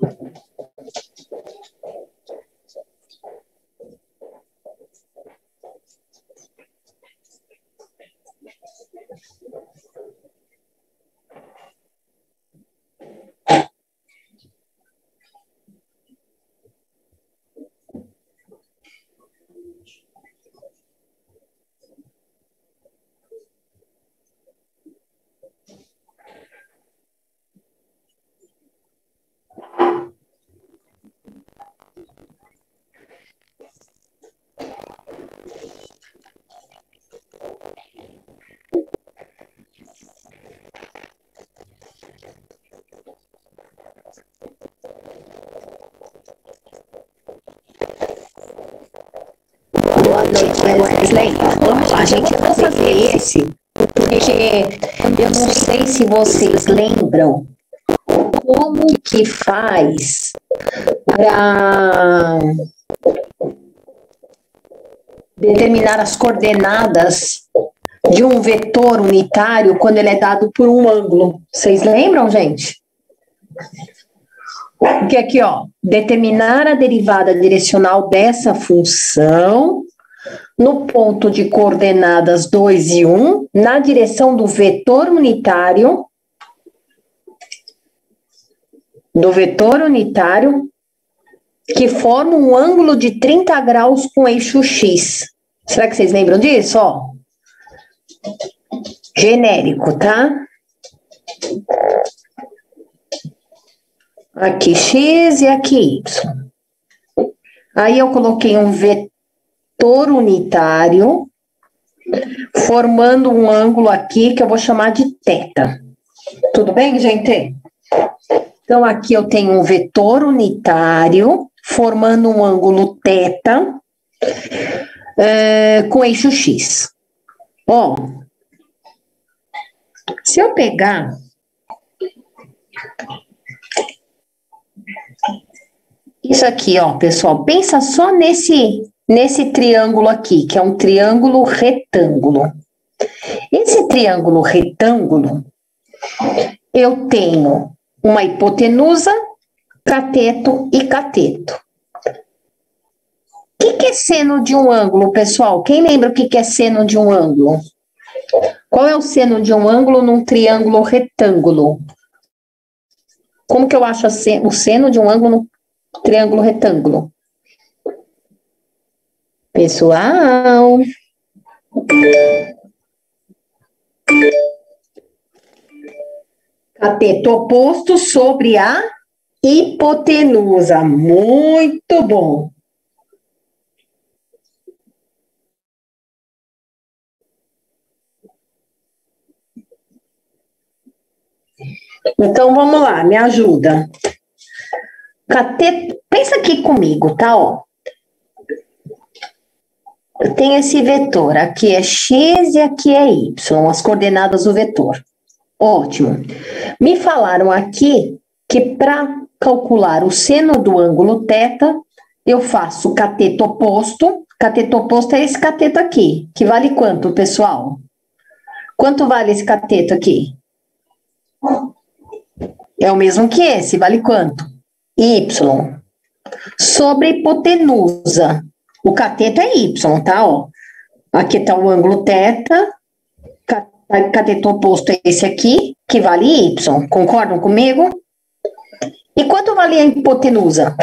Boa noite, Wesley. Vamos lá, gente. Eu vou fazer esse, porque eu não sei se vocês lembram como que faz para determinar as coordenadas de um vetor unitário quando ele é dado por um ângulo. Vocês lembram, gente? Porque aqui, ó, determinar a derivada direcional dessa função no ponto de coordenadas 2 e 1, na direção do vetor unitário, que forma um ângulo de 30 graus com eixo X. Será que vocês lembram disso? Ó, genérico, tá? Aqui X e aqui Y. Aí eu coloquei um vetor unitário, formando um ângulo aqui que eu vou chamar de θ. Tudo bem, gente? Então, aqui eu tenho um vetor unitário, formando um ângulo θ, com eixo X. Ó, se eu pegar isso aqui, ó, pessoal, pensa só nesse triângulo aqui, que é um triângulo retângulo. Esse triângulo retângulo, eu tenho uma hipotenusa, cateto e cateto. O que é seno de um ângulo, pessoal? Quem lembra o que é seno de um ângulo? Qual é o seno de um ângulo num triângulo retângulo? Como que eu acho o seno de um ângulo num triângulo retângulo? Pessoal, cateto oposto sobre a hipotenusa. Muito bom. Então, vamos lá, me ajuda. Cateto, pensa aqui comigo, tá? Ó. Eu tenho esse vetor, aqui é x e aqui é y, as coordenadas do vetor. Ótimo. Me falaram aqui que para calcular o seno do ângulo θ, eu faço cateto oposto. Cateto oposto é esse cateto aqui, que vale quanto, pessoal? Quanto vale esse cateto aqui? É o mesmo que esse, vale quanto? Y. Sobre hipotenusa. O cateto é Y, tá? Ó. Aqui está o ângulo θ. Cateto oposto é esse aqui, que vale Y. Concordam comigo? E quanto vale a hipotenusa?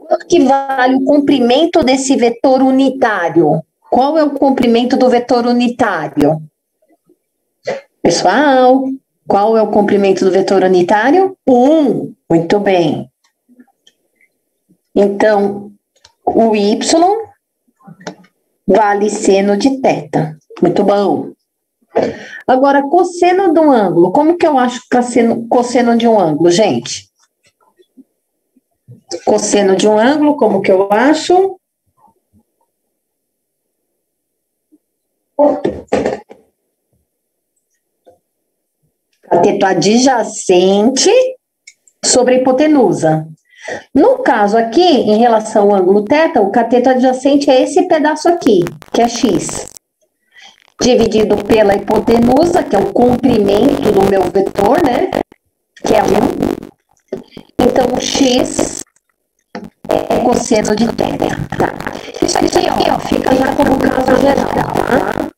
Quanto que vale o comprimento desse vetor unitário? Qual é o comprimento do vetor unitário? Pessoal, qual é o comprimento do vetor unitário? 1. Muito bem. Então, o Y vale seno de θ. Muito bom. Agora, cosseno de um ângulo. Como que eu acho cosseno de um ângulo, gente? Cosseno de um ângulo, como que eu acho? Cateto adjacente sobre a hipotenusa. No caso aqui, em relação ao ângulo θ, o cateto adjacente é esse pedaço aqui, que é x, dividido pela hipotenusa, que é o comprimento do meu vetor, né? Que é 1, Então, o x é cosseno de θ, tá? Isso aqui, ó, fica já como caso geral, tá?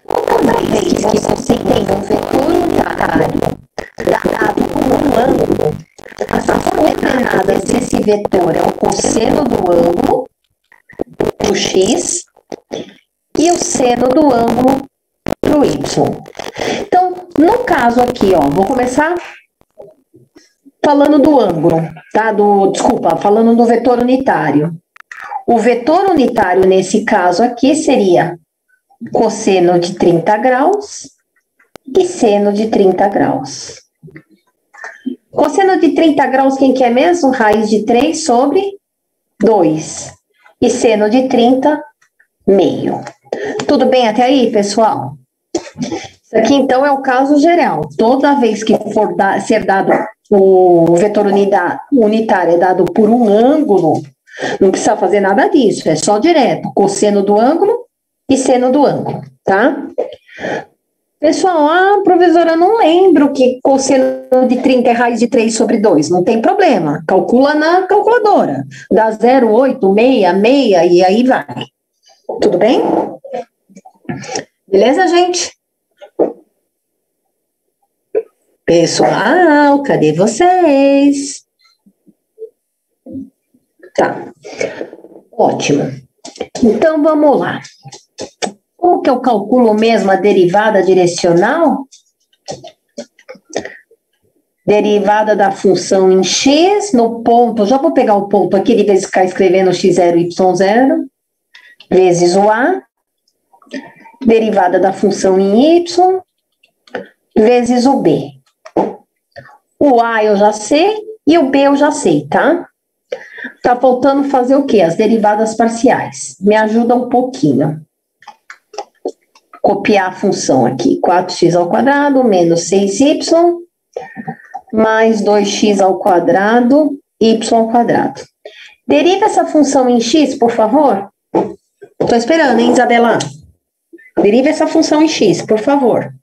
Toda vez que você tem um vetor unitário dado por um ângulo, as coordenadas desse vetor é o cosseno do ângulo, o x, e o seno do ângulo para o y. Então, no caso aqui, ó, vou começar falando do ângulo, tá? Desculpa, falando do vetor unitário. O vetor unitário, nesse caso aqui, seria cosseno de 30 graus e seno de 30 graus. Cosseno de 30 graus, quem que é mesmo? Raiz de 3 sobre 2. E seno de 30, meio. Tudo bem até aí, pessoal? Isso aqui, então, é o caso geral. Toda vez que for ser dado o vetor unitário é dado por um ângulo, não precisa fazer nada disso, é só direto. Cosseno do ângulo e seno do ângulo, tá? Pessoal, professora, não lembro que cosseno de 30 é raiz de 3 sobre 2. Não tem problema. Calcula na calculadora. Dá 0, 8, meia, meia e aí vai. Tudo bem? Beleza, gente? Pessoal, cadê vocês? Tá. Ótimo. Então, vamos lá. Como que eu calculo mesmo a derivada direcional? Derivada da função em x no ponto, já vou pegar o ponto aqui, de vez em ficar escrevendo x0, y0, vezes o a, derivada da função em y, vezes o b. O a eu já sei e o b eu já sei, tá? Tá faltando fazer o quê? As derivadas parciais. Me ajuda um pouquinho. Copiar a função aqui, 4x ao quadrado menos 6y mais 2x ao quadrado, y ao quadrado. Deriva essa função em x, por favor. Estou esperando, hein, Isabela? Deriva essa função em x, por favor.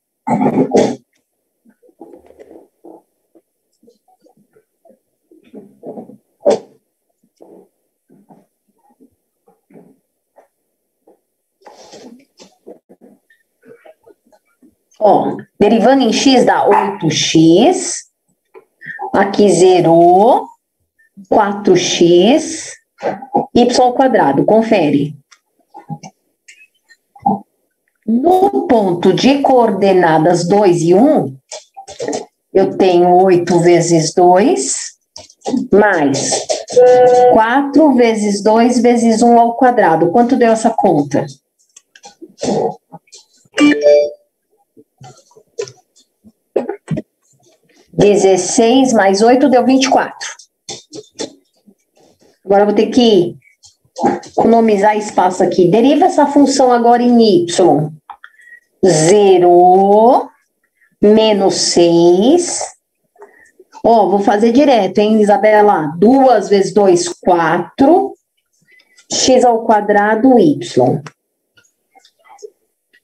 Ó, derivando em x dá 8x, aqui zerou, 4x, y ao quadrado, confere. No ponto de coordenadas 2 e 1, eu tenho 8 vezes 2, mais 4 vezes 2 vezes 1 ao quadrado. Quanto deu essa conta? 16 mais 8 deu 24. Agora eu vou ter que economizar espaço aqui. Deriva essa função agora em y. 0 menos 6. Ó, vou fazer direto, hein, Isabela? 2 vezes 2, 4. X ao quadrado, y.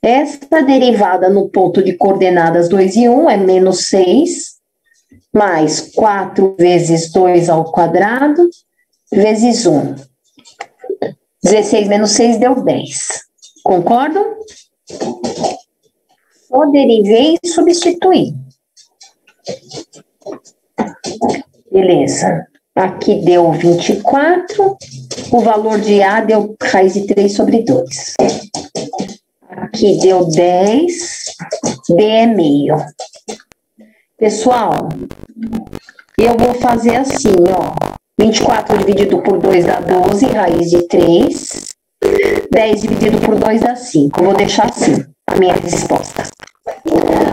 Esta derivada no ponto de coordenadas 2 e 1 é menos 6, mais 4 vezes 2 ao quadrado, vezes 1. 16 menos 6 deu 10. Concordam? Só derivei e substituí. Beleza. Aqui deu 24. O valor de A deu raiz de 3 sobre 2. Aqui deu 10. B é meio. Pessoal, eu vou fazer assim, ó. 24 dividido por 2 dá 12, raiz de 3. 10 dividido por 2 dá 5. Eu vou deixar assim a minha resposta.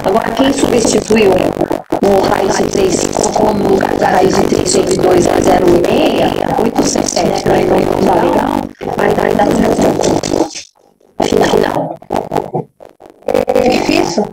Agora, quem substituiu o raiz de 3 colocou no lugar da raiz de 3 sobre 2 é 0,6, 867, né? Não tá legal, mas ainda no final. É difícil?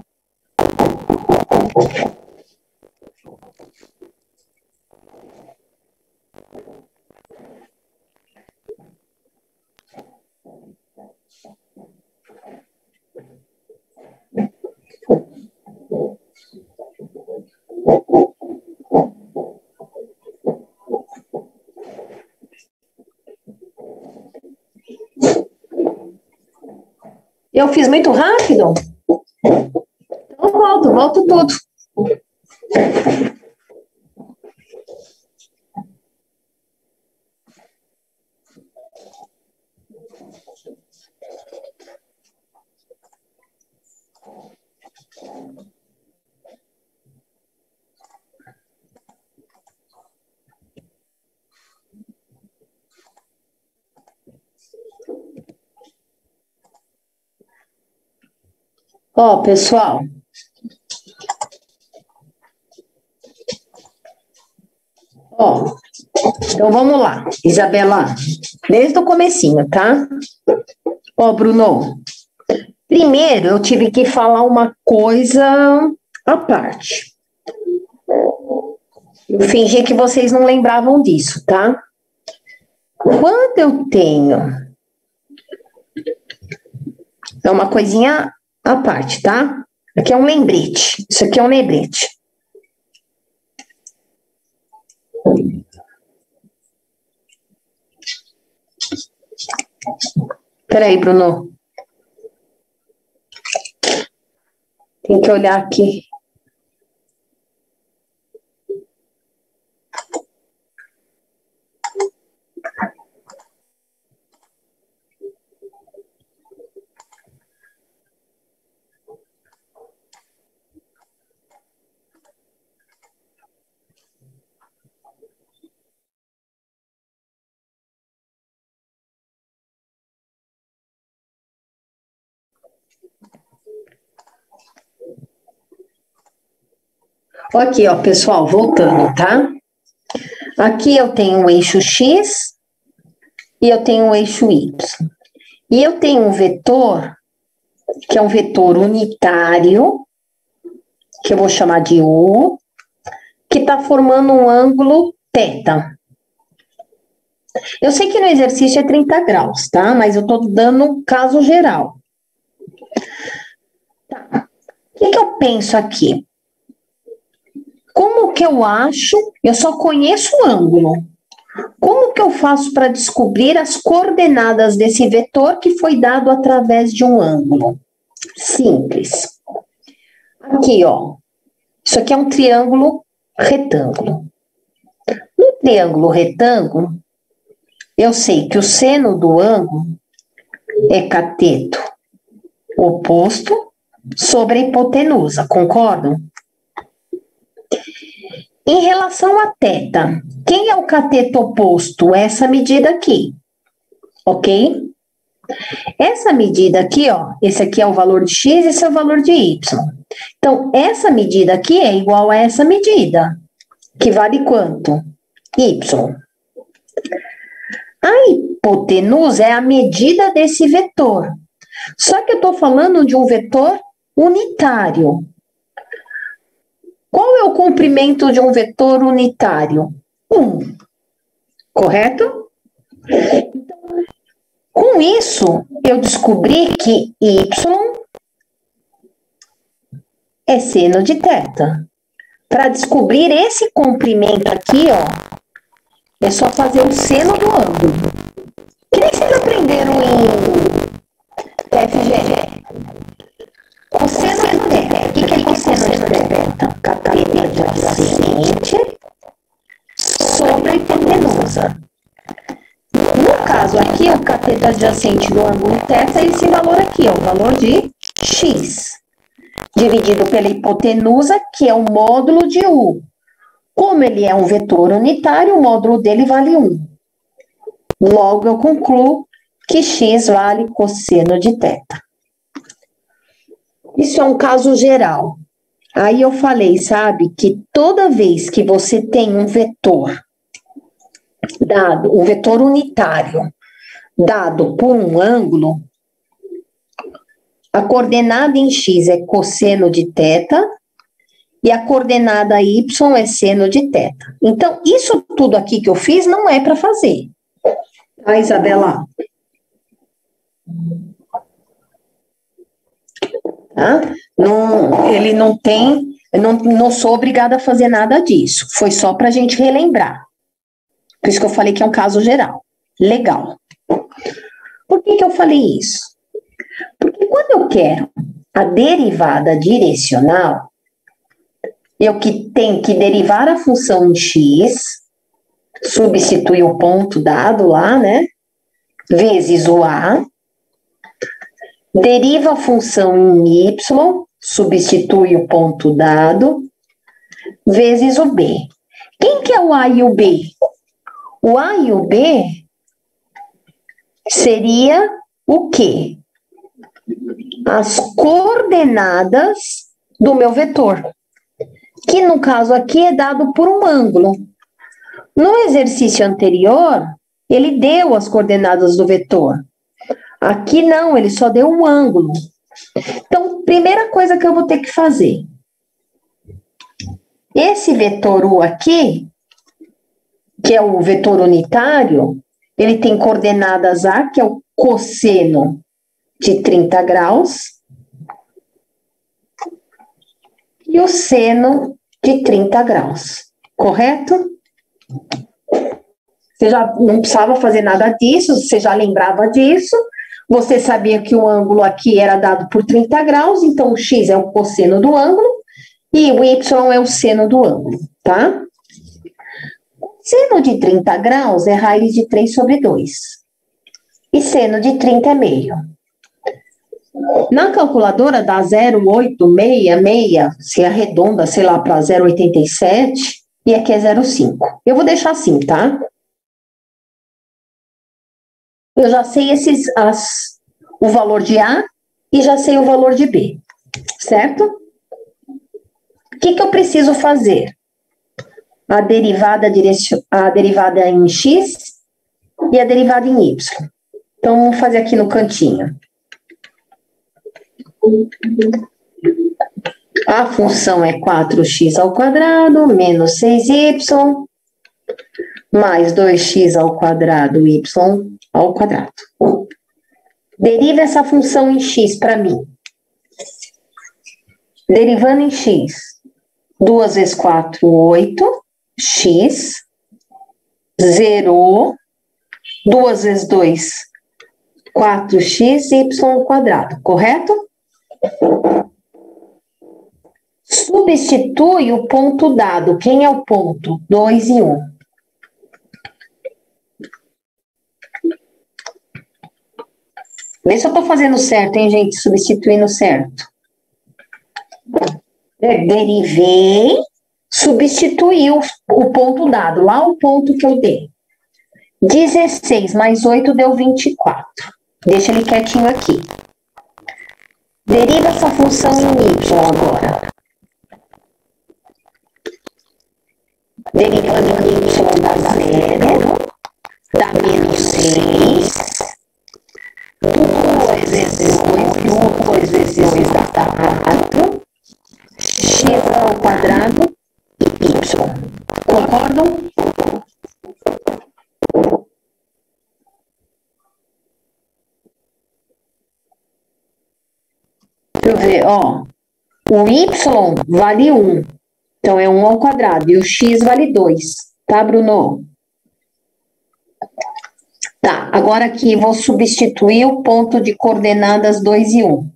Eu fiz muito rápido? Então volto tudo. Ó, pessoal. Ó, então vamos lá, Isabela, desde o comecinho, tá? Ó, Bruno, primeiro eu tive que falar uma coisa à parte. Eu fingi que vocês não lembravam disso, tá? Quando eu tenho... É uma coisinha à parte, tá? Aqui é um lembrete. Isso aqui é um lembrete. Peraí, Bruno. Tem que olhar aqui. Aqui, ó, pessoal, voltando, tá? Aqui eu tenho o eixo X e eu tenho o eixo Y. E eu tenho um vetor, que é um vetor unitário, que eu vou chamar de U, que está formando um ângulo θ. Eu sei que no exercício é 30 graus, tá? Mas eu estou dando um caso geral. Tá. O que eu penso aqui? Como que eu acho? Eu só conheço o ângulo. Como que eu faço para descobrir as coordenadas desse vetor que foi dado através de um ângulo? Simples. Aqui, ó. Isso aqui é um triângulo retângulo. No triângulo retângulo, eu sei que o seno do ângulo é cateto oposto sobre a hipotenusa, concordam? Em relação a θ, quem é o cateto oposto? Essa medida aqui, ok? Essa medida aqui, ó, esse aqui é o valor de x, esse é o valor de y. Então, essa medida aqui é igual a essa medida, que vale quanto? Y. A hipotenusa é a medida desse vetor. Só que eu estou falando de um vetor unitário. Qual é o comprimento de um vetor unitário? 1. Correto? Então, com isso, eu descobri que y é seno de θ. Para descobrir esse comprimento aqui, ó, é só fazer o seno do ângulo. Que nem vocês aprenderam em FGE. Cosseno de θ. O que é cosseno de θ? Cateto adjacente sobre a hipotenusa. No caso aqui, o cateto adjacente do ângulo θ é esse valor aqui, ó, o valor de x, dividido pela hipotenusa, que é o módulo de U. Como ele é um vetor unitário, o módulo dele vale 1. Logo, eu concluo que x vale cosseno de θ. Isso é um caso geral. Aí eu falei, sabe, que toda vez que você tem um vetor dado, um vetor unitário, dado por um ângulo, a coordenada em x é cosseno de θ e a coordenada y é seno de θ. Então, isso tudo aqui que eu fiz não é para fazer. Tá, Isabela? Tá? Não, ele não tem, não sou obrigada a fazer nada disso. Foi só para a gente relembrar. Por isso que eu falei que é um caso geral. Legal. Por que eu falei isso? Porque quando eu quero a derivada direcional, eu que tenho que derivar a função em x, substituir o ponto dado lá, né? Vezes o a. Deriva a função em y, substitui o ponto dado, vezes o b. Quem que é o a e o b? O a e o b seria o quê? As coordenadas do meu vetor, que no caso aqui é dado por um ângulo. No exercício anterior, ele deu as coordenadas do vetor. Aqui não, ele só deu um ângulo. Então, primeira coisa que eu vou ter que fazer. Esse vetor U aqui, que é o vetor unitário, ele tem coordenadas A, que é o cosseno de 30 graus, e o seno de 30 graus, correto? Você já não precisava fazer nada disso, você já lembrava disso, você sabia que o ângulo aqui era dado por 30 graus, então o x é o cosseno do ângulo, e o y é o seno do ângulo, tá? Seno de 30 graus é raiz de 3 sobre 2. E seno de 30 é meio. Na calculadora dá 0,866, se arredonda, sei lá, para 0,87, e aqui é 0,5. Eu vou deixar assim, tá? Eu já sei o valor de A e já sei o valor de B, certo? O que eu preciso fazer? A derivada em x e a derivada em y. Então, vamos fazer aqui no cantinho. A função é 4x ao quadrado menos 6y mais 2x ao quadrado y ao quadrado. Deriva essa função em x para mim. Derivando em x, 2 vezes 4, 8, x, 0, 2 vezes 2, 4x, y ao quadrado, correto? Substitui o ponto dado. Quem é o ponto? 2 e 1. Vê se eu estou fazendo certo, hein, gente? Substituindo certo. Derivei, substituí o ponto dado, lá o ponto que eu dei. 16 mais 8 deu 24. Deixa ele quietinho aqui. Deriva essa função em y agora. Derivando em y dá 0, dá menos 6. 2 vezes 8, 2 vezes 2 dá 4. X ao quadrado e y. Concordam? Deixa eu ver, ó. O y vale 1. Então, é 1 ao quadrado. E o x vale 2. Tá, Bruno? Tá, agora aqui vou substituir o ponto de coordenadas 2 e 1.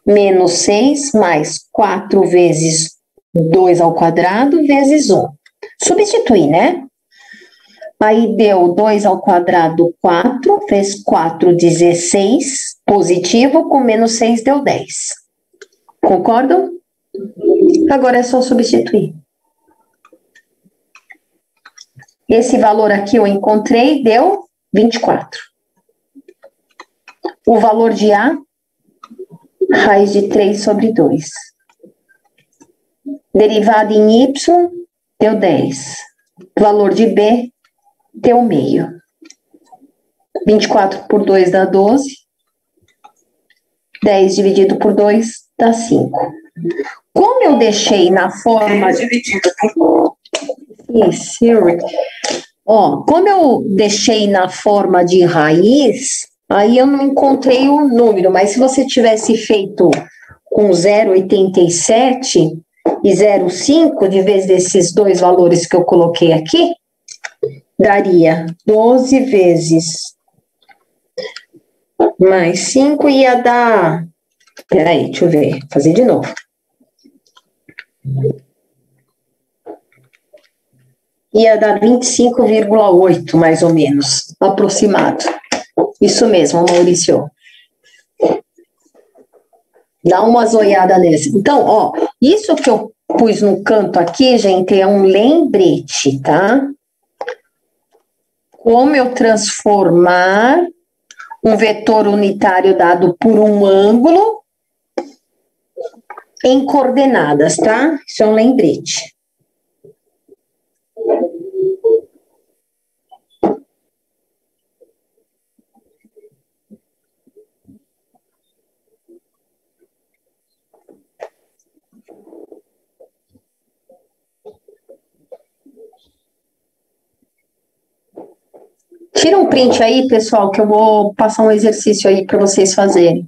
Menos 6 mais 4 vezes 2 ao quadrado vezes 1. Substituir, né? Aí deu 2 ao quadrado, 4, fez 4, 16, positivo, com menos 6 deu 10. Concordam? Agora é só substituir. Esse valor aqui eu encontrei, deu 24. O valor de A, raiz de 3 sobre 2. Derivada em Y, deu 10. Valor de B, deu meio. 24 por 2 dá 12. 10 dividido por 2 dá 5. Como eu deixei na forma... dividido por... Ó, como eu deixei na forma de raiz, aí eu não encontrei o número, mas se você tivesse feito com 0,87 e 0,5, de vez desses dois valores que eu coloquei aqui, daria 12 vezes Mais 5 ia dar... Peraí, deixa eu ver. Fazer de novo. Ia dar 25,8, mais ou menos, aproximado. Isso mesmo, Maurício. Dá uma olhada nesse. Então, ó, isso que eu pus no canto aqui, gente, é um lembrete, tá? Como eu transformar um vetor unitário dado por um ângulo em coordenadas, tá? Isso é um lembrete. Tira um print aí, pessoal, que eu vou passar um exercício aí para vocês fazerem.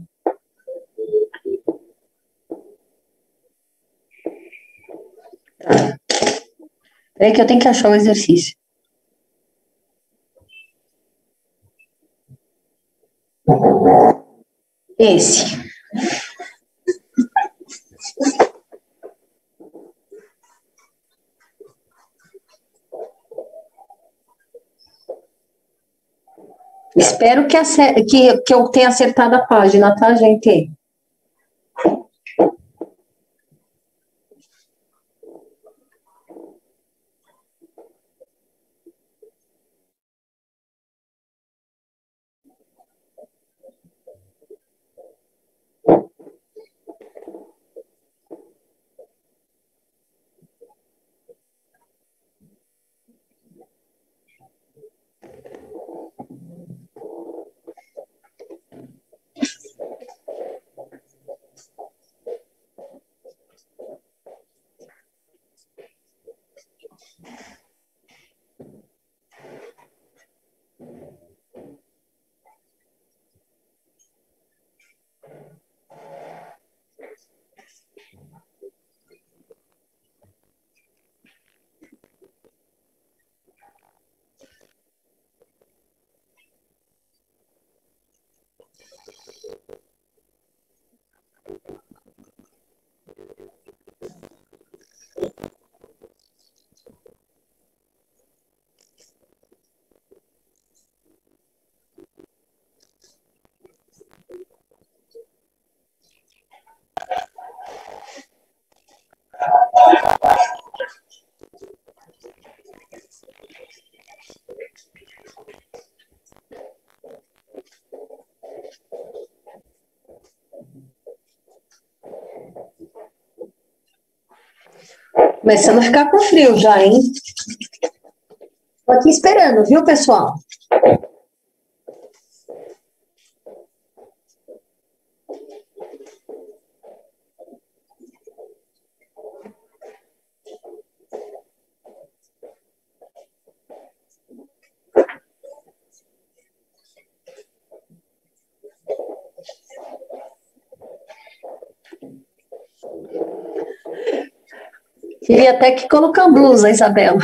Tá. Peraí que eu tenho que achar o exercício. Esse. Espero que eu tenha acertado a página, tá, gente? Começando a ficar com frio já, hein? Tô aqui esperando, viu, pessoal? Queria até que colocar blusa, Isabela.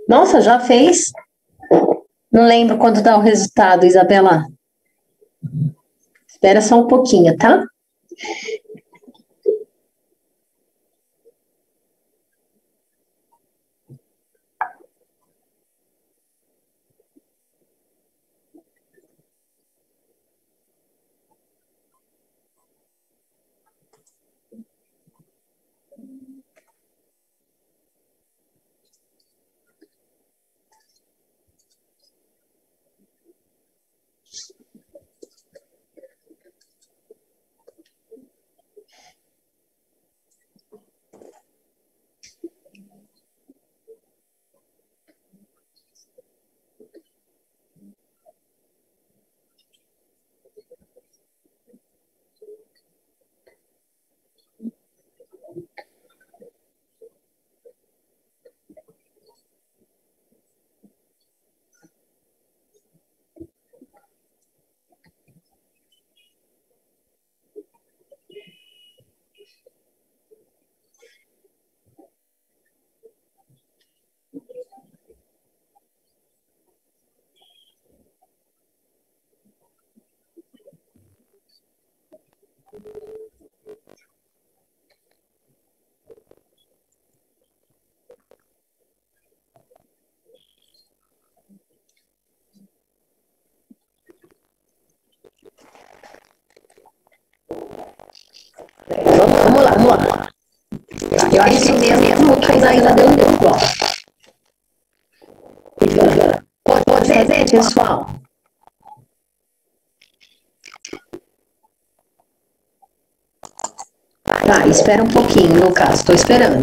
Nossa, já fez? Não lembro quando dá o resultado, Isabela. Espera só um pouquinho, tá? Vamos lá. Eu acho que mesmo que ainda deu igual. Pode ver, pessoal? Tá, espera um pouquinho, Lucas, estou esperando.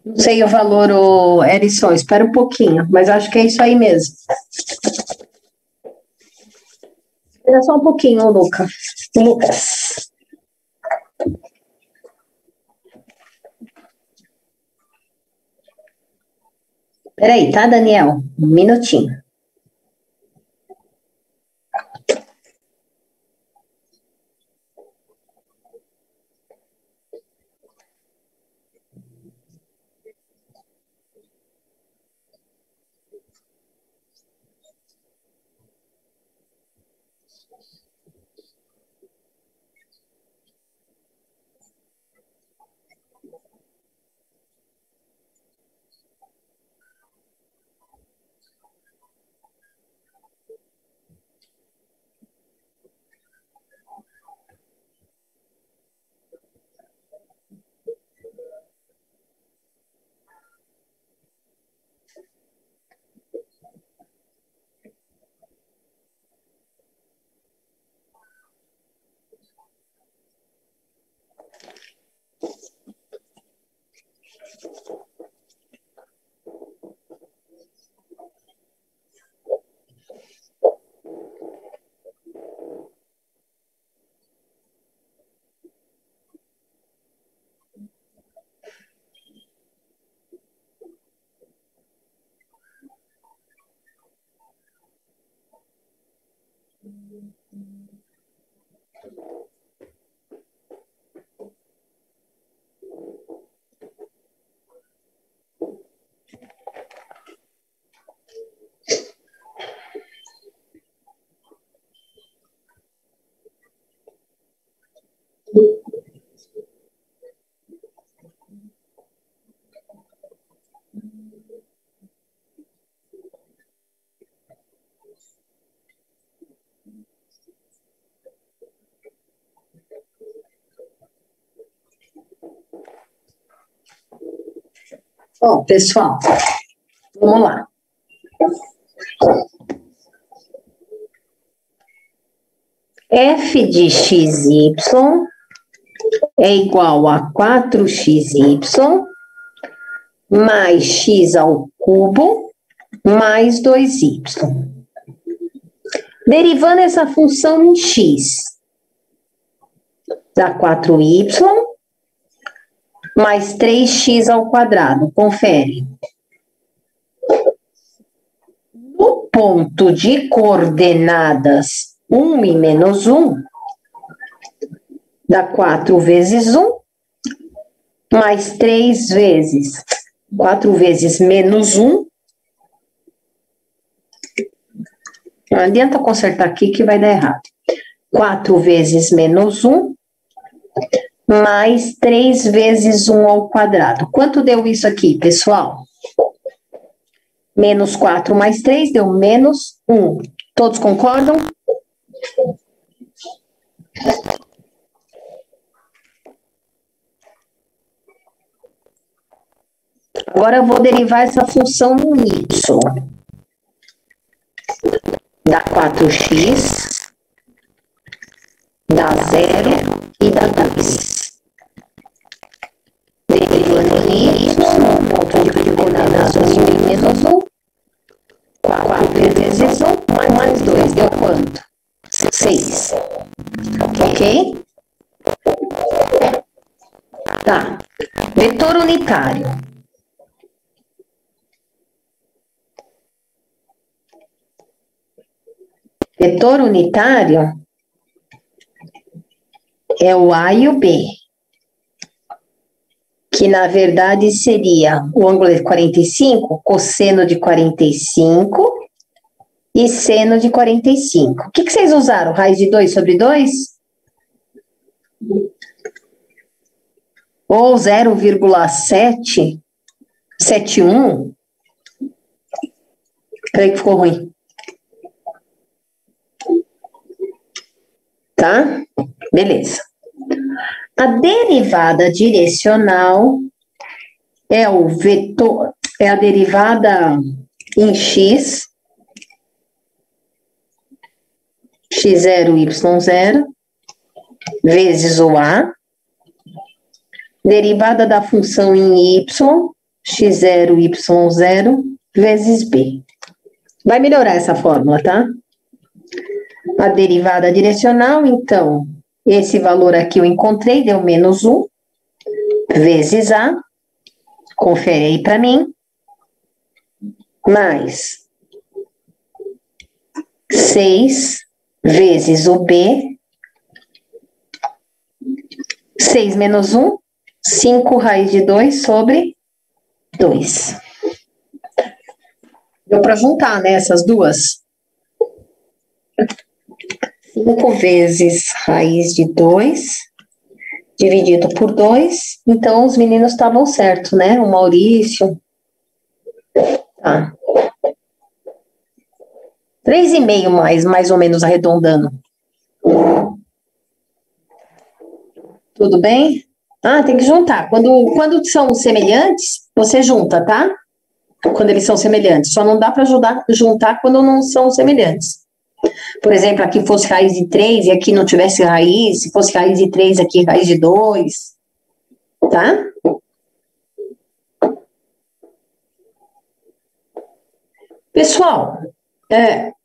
Não sei o valor, Erison, espera um pouquinho, mas acho que é isso aí mesmo. Espera só um pouquinho, Lucas. Peraí, tá, Daniel? Um minutinho. Bom, pessoal, vamos lá. F de xy é igual a 4xy mais x ao cubo mais 2y. Derivando essa função em x, dá 4y mais 3x ao quadrado. Confere. No ponto de coordenadas 1 e menos 1, dá 4 vezes 1, mais 3 vezes 4 vezes menos 1. Não adianta consertar aqui que vai dar errado. 4 vezes menos 1, mais 3 vezes 1 ao quadrado. Quanto deu isso aqui, pessoal? Menos 4 mais 3 deu menos 1. Todos concordam? Agora eu vou derivar essa função no y. Dá 4x, dá 0 e dá 2. Derivando y, ponto de coordenadas 1 e menos 1. 4 vezes 1, mais 2, deu quanto? 6. Ok? Tá. Vetor unitário. Vetor unitário é o A e o B, que na verdade seria o ângulo de 45, cosseno de 45 e seno de 45. O que vocês usaram? Raiz de 2 sobre 2? Ou 0,771? Peraí que ficou ruim. Tá? Beleza. A derivada direcional é o vetor, é a derivada em x, x0, y0, vezes o a, derivada da função em y, x0, y0, vezes b. Vai melhorar essa fórmula, tá? A derivada direcional, então, esse valor aqui eu encontrei, deu menos 1, vezes A, confere aí para mim, mais 6 vezes o B, 6 menos 1, 5 raiz de 2 sobre 2. Deu para juntar, né, essas duas? 5 vezes raiz de 2, dividido por 2. Então, os meninos estavam certos, né? O Maurício. Tá. 3,5 mais ou menos arredondando. Tudo bem? Ah, tem que juntar. Quando são semelhantes, você junta, tá? Quando eles são semelhantes. Só não dá para juntar quando não são semelhantes. Por exemplo, aqui fosse raiz de 3 e aqui não tivesse raiz, se fosse raiz de 3, aqui raiz de 2, tá? Pessoal,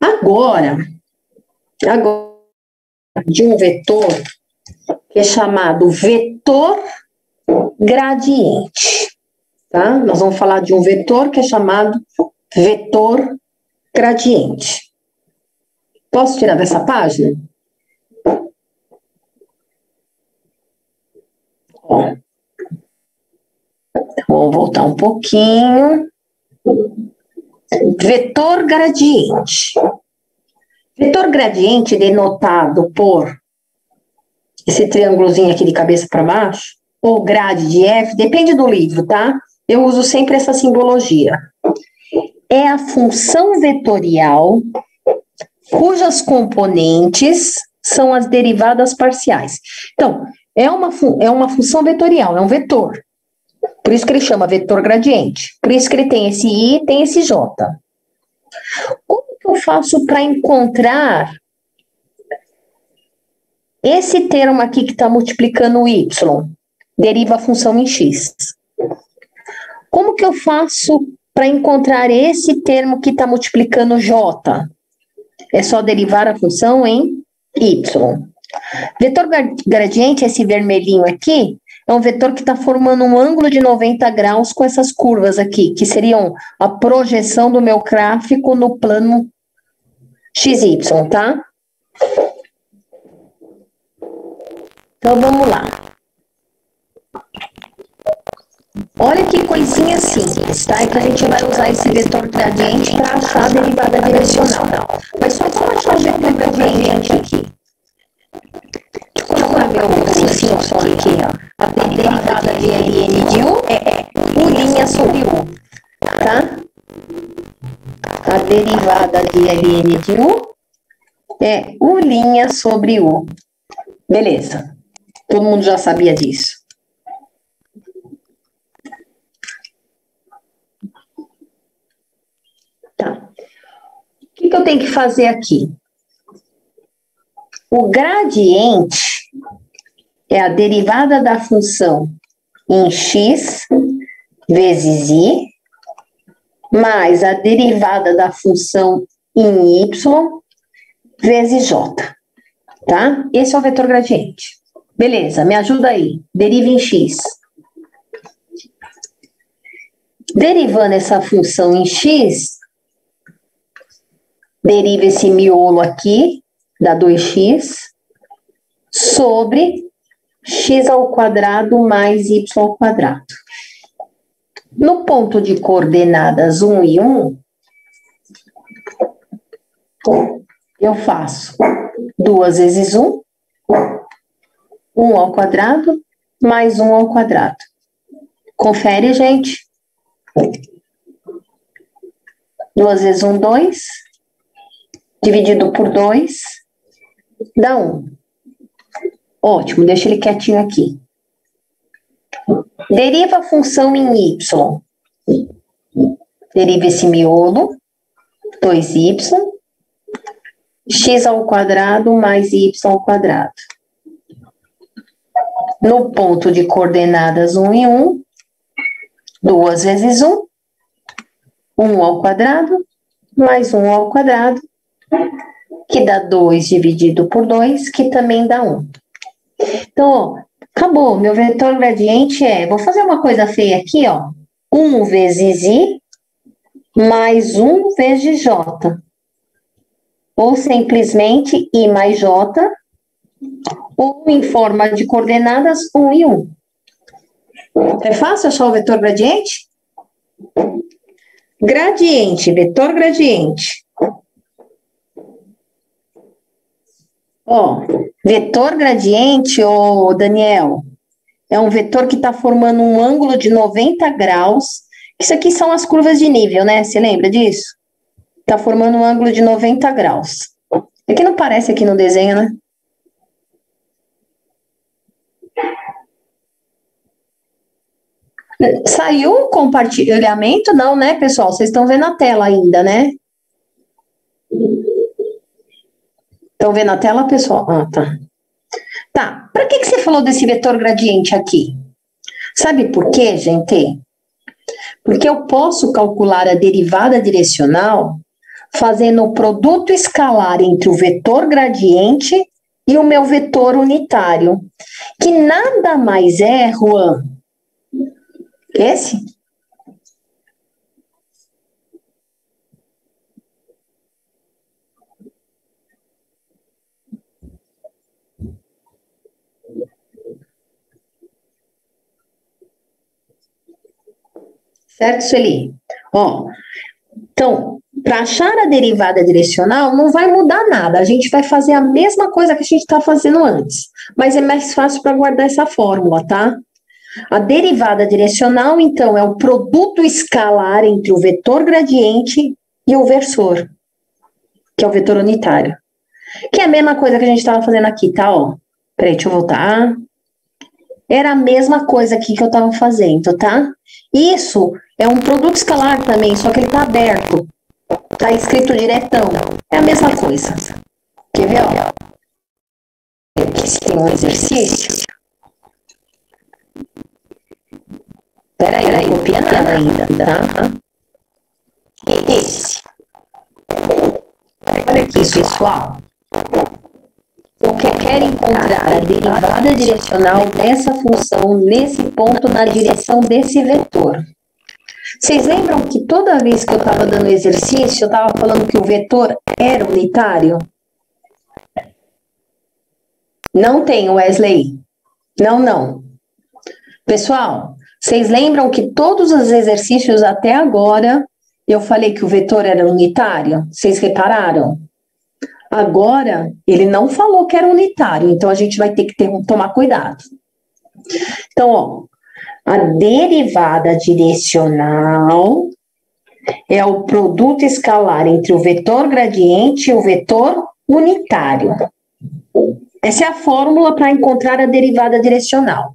agora, de um vetor que é chamado vetor gradiente, tá? Nós vamos falar de um vetor que é chamado vetor gradiente. Posso tirar dessa página? Ó. Vou voltar um pouquinho. Vetor gradiente. Vetor gradiente denotado por esse triângulozinho aqui de cabeça para baixo, ou grade de f, depende do livro, tá? Eu uso sempre essa simbologia. É a função vetorial cujas componentes são as derivadas parciais. Então, é uma função vetorial, é um vetor. Por isso que ele chama vetor gradiente. Por isso que ele tem esse i e tem esse j. Como que eu faço para encontrar esse termo aqui que está multiplicando o y? Deriva a função em x. Como que eu faço para encontrar esse termo que está multiplicando j? É só derivar a função em y. Vetor gradiente, esse vermelhinho aqui, é um vetor que está formando um ângulo de 90 graus com essas curvas aqui, que seriam a projeção do meu gráfico no plano XY, tá? Então, vamos lá. Olha que coisinha simples, tá? É que a gente vai usar esse vetor gradiente para achar a derivada direcional. Mas só para achar o vetor gradiente aqui. Deixa eu colocar meu símbolo aqui, ó. A derivada de ln de u é u' sobre u, tá? A derivada de ln de u é u' sobre u. Beleza. Todo mundo já sabia disso. Tá. O que eu tenho que fazer aqui? O gradiente é a derivada da função em x vezes i, mais a derivada da função em y vezes j, tá? Esse é o vetor gradiente. Beleza, me ajuda aí. Deriva em x. Derivando essa função em x, deriva esse miolo aqui, dá 2x, sobre x ao quadrado mais y ao quadrado. No ponto de coordenadas 1 e 1, eu faço 2 vezes 1, 1 ao quadrado, mais 1 ao quadrado. Confere, gente. 2 vezes 1, 2. Dividido por 2, dá 1. Ótimo, deixa ele quietinho aqui. Deriva a função em y. Deriva esse miolo, 2y, x ao quadrado mais y ao quadrado. No ponto de coordenadas 1 e 1, 2 vezes 1, 1 ao quadrado, mais 1 ao quadrado, que dá 2 dividido por 2, que também dá 1. Então, ó, acabou. Meu vetor gradiente vou fazer uma coisa feia aqui, ó. 1 vezes i, mais 1 vezes j. Ou simplesmente i mais j, ou em forma de coordenadas 1 e 1. É fácil achar o vetor gradiente? Gradiente, vetor gradiente. Ó, vetor gradiente, ô Daniel, é um vetor que está formando um ângulo de 90 graus. Isso aqui são as curvas de nível, né? Você lembra disso? Está formando um ângulo de 90 graus. É que não parece aqui no desenho, né? Saiu o compartilhamento? Não, né, pessoal? Vocês estão vendo a tela ainda, né? Estão vendo a tela, pessoal? Ah, tá. Tá, para que você falou desse vetor gradiente aqui? Sabe por quê, gente? Porque eu posso calcular a derivada direcional fazendo o produto escalar entre o vetor gradiente e o meu vetor unitário, que nada mais é, Juan, esse? Certo, Sueli? Ó, então, para achar a derivada direcional, não vai mudar nada. A gente vai fazer a mesma coisa que a gente está fazendo antes. Mas é mais fácil para guardar essa fórmula, tá? A derivada direcional, então, é o produto escalar entre o vetor gradiente e o versor, que é o vetor unitário. Que é a mesma coisa que a gente estava fazendo aqui, tá? Ó, peraí, deixa eu voltar. Era a mesma coisa aqui que eu estava fazendo, tá? Isso é um produto escalar também, só que ele está aberto. Está escrito diretão. É a mesma coisa. Quer ver, ó? Aqui tem um exercício. Peraí, não copia nada ainda, tá? Esse. Olha aqui, pessoal. O que quer encontrar a derivada direcional dessa função nesse ponto na direção desse vetor. Vocês lembram que toda vez que eu estava dando exercício, eu estava falando que o vetor era unitário? Não tem, Wesley. Não. Pessoal, vocês lembram que todos os exercícios até agora eu falei que o vetor era unitário? Vocês repararam? Agora, ele não falou que era unitário, então a gente vai ter que tomar cuidado. Então, ó, a derivada direcional é o produto escalar entre o vetor gradiente e o vetor unitário. Essa é a fórmula para encontrar a derivada direcional.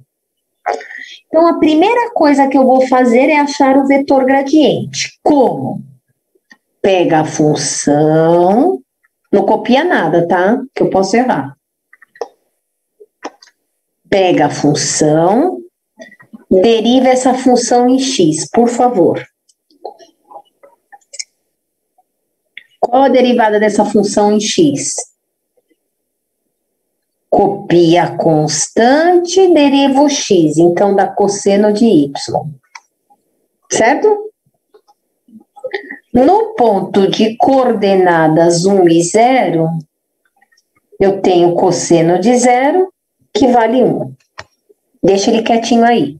Então, a primeira coisa que eu vou fazer é achar o vetor gradiente. Como? Pega a função, não copia nada, tá? Que eu posso errar. Pega a função, deriva essa função em x, por favor. Qual a derivada dessa função em x? Copia a constante, deriva o x, então dá cosseno de y. Certo? No ponto de coordenadas 1 e 0, eu tenho cosseno de 0, que vale 1. Deixa ele quietinho aí.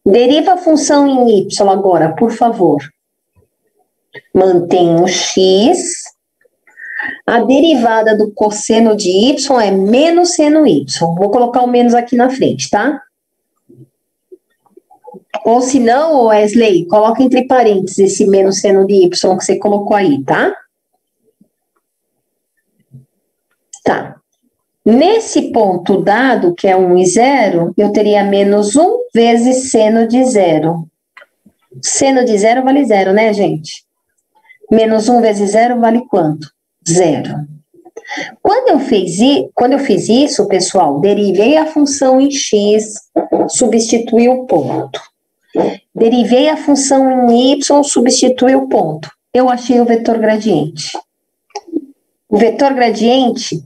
Deriva a função em y agora, por favor. Mantém o x. A derivada do cosseno de y é menos seno y. Vou colocar o menos aqui na frente, tá? Ou se não, Wesley, coloca entre parênteses esse menos seno de y que você colocou aí, tá? Tá. Nesse ponto dado, que é 1 e 0, eu teria menos 1 vezes seno de 0. Seno de 0 vale 0, né, gente? Menos 1 vezes 0 vale quanto? 0. Quando eu fiz isso, pessoal, derivei a função em x, substituí o ponto. Derivei a função em y, substituí o ponto. Eu achei o vetor gradiente. O vetor gradiente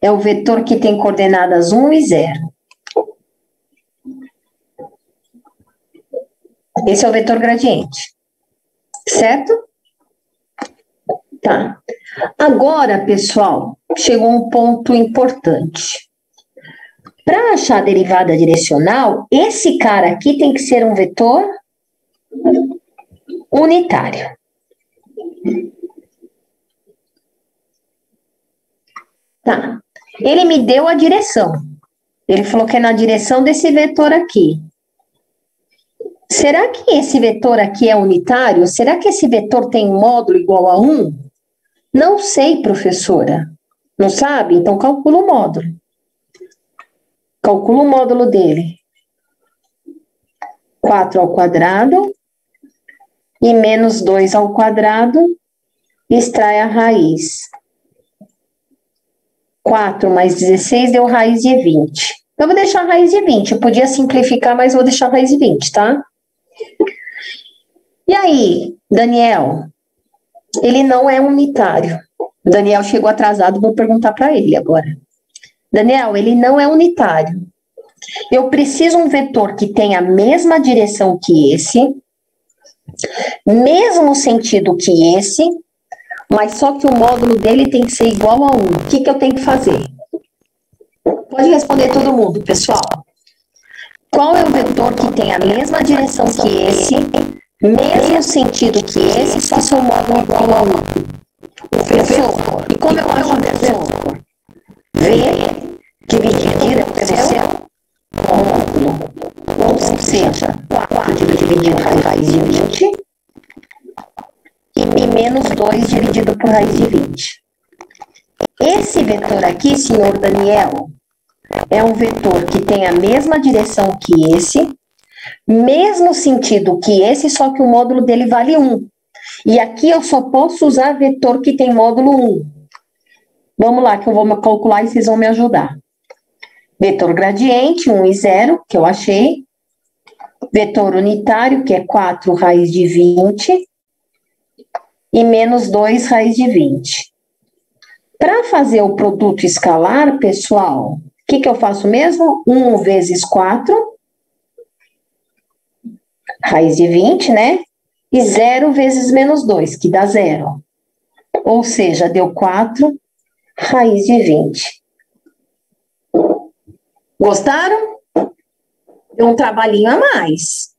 é o vetor que tem coordenadas 1 e 0. Esse é o vetor gradiente. Certo? Tá. Agora, pessoal, chegou um ponto importante. Para achar a derivada direcional, esse cara aqui tem que ser um vetor unitário. Tá. Ele me deu a direção. Ele falou que é na direção desse vetor aqui. Será que esse vetor aqui é unitário? Será que esse vetor tem um módulo igual a 1? Não sei, professora. Não sabe? Então calcula o módulo. Calcula o módulo dele. 4 ao quadrado e menos 2 ao quadrado, extrai a raiz. 4 mais 16 deu raiz de 20. Eu vou deixar a raiz de 20. Eu podia simplificar, mas vou deixar a raiz de 20, tá? E aí, Daniel? Ele não é unitário. O Daniel chegou atrasado, vou perguntar para ele agora. Daniel, ele não é unitário. Eu preciso um vetor que tenha a mesma direção que esse, mesmo sentido que esse, mas só que o módulo dele tem que ser igual a 1. O que eu tenho que fazer? Pode responder todo mundo, pessoal. Qual é o vetor que tem a mesma direção que esse, mesmo sentido que esse, só seu módulo igual a 1? O vetor. E como eu acho o vetor? V dividido pelo seu módulo. Ou seja, 4 dividido por raiz de 20 e menos 2 dividido por raiz de 20. Esse vetor aqui, senhor Daniel, é um vetor que tem a mesma direção que esse, mesmo sentido que esse, só que o módulo dele vale 1. E aqui eu só posso usar vetor que tem módulo 1. Vamos lá, que eu vou calcular e vocês vão me ajudar. Vetor gradiente, 1 e 0, que eu achei. Vetor unitário, que é 4 raiz de 20. E menos 2 raiz de 20. Para fazer o produto escalar, pessoal, o que eu faço mesmo? 1 vezes 4, raiz de 20, né? E 0 vezes menos 2, que dá 0. Ou seja, deu 4 raiz de 20. Gostaram? Deu um trabalhinho a mais.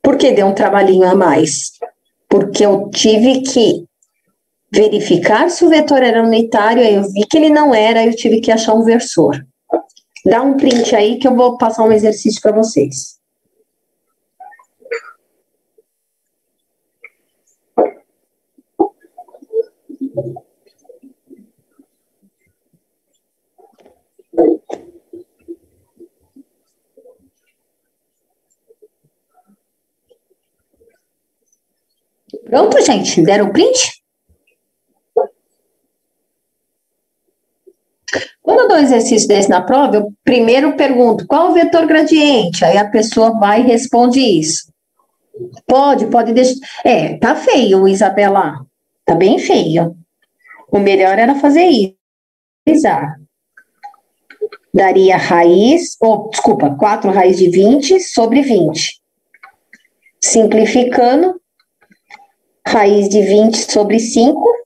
Por que deu um trabalhinho a mais? Porque eu tive que verificar se o vetor era unitário, aí eu vi que ele não era, aí eu tive que achar um versor. Dá um print aí que eu vou passar um exercício para vocês. Pronto, gente? Deram o print? Quando eu dou um exercício desse na prova, eu primeiro pergunto, qual o vetor gradiente? Aí a pessoa vai e responde isso. Pode deixar. Tá feio, Isabela. Tá bem feio. O melhor era fazer isso. Daria raiz, desculpa, 4 raiz de 20 sobre 20. Simplificando, raiz de 20 sobre 5.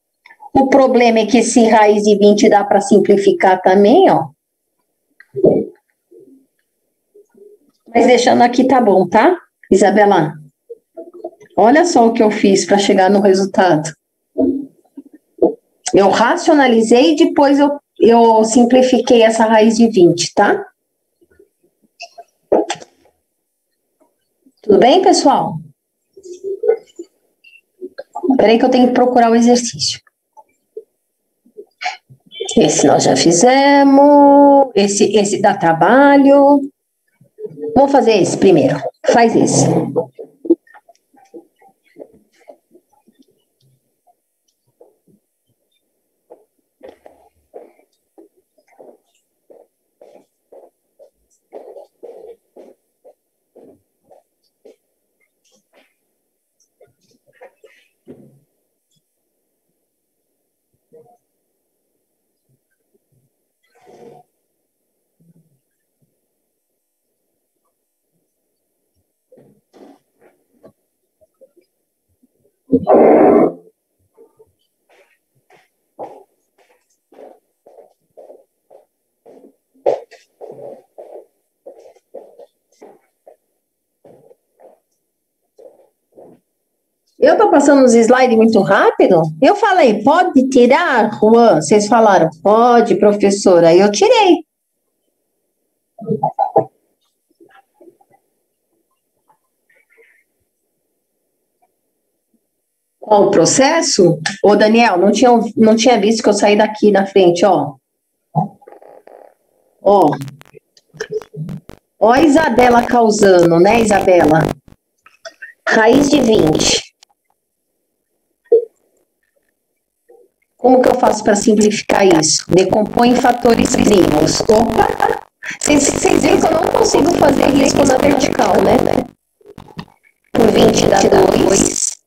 O problema é que esse raiz de 20 dá para simplificar também, ó. Mas deixando aqui tá bom, tá, Isabela? Olha só o que eu fiz para chegar no resultado. Eu racionalizei e depois eu simplifiquei essa raiz de 20, tá? Tudo bem, pessoal? Espera que eu tenho que procurar o exercício. Esse nós já fizemos. Esse dá trabalho. Vamos fazer esse primeiro. Faz esse. Eu tô passando os slides muito rápido? Eu falei, pode tirar, Juan? Vocês falaram, pode, professora. Aí eu tirei. Qual o processo? Ô, Daniel, não tinha visto que eu saí daqui na frente, ó. Ó. Ó a Isabela causando, né, Isabela? Raiz de 20. Como que eu faço para simplificar isso? Decompõe em fatores primos. Opa! Vocês viram que eu não consigo fazer risco na vertical, né? Por 20 dá 2.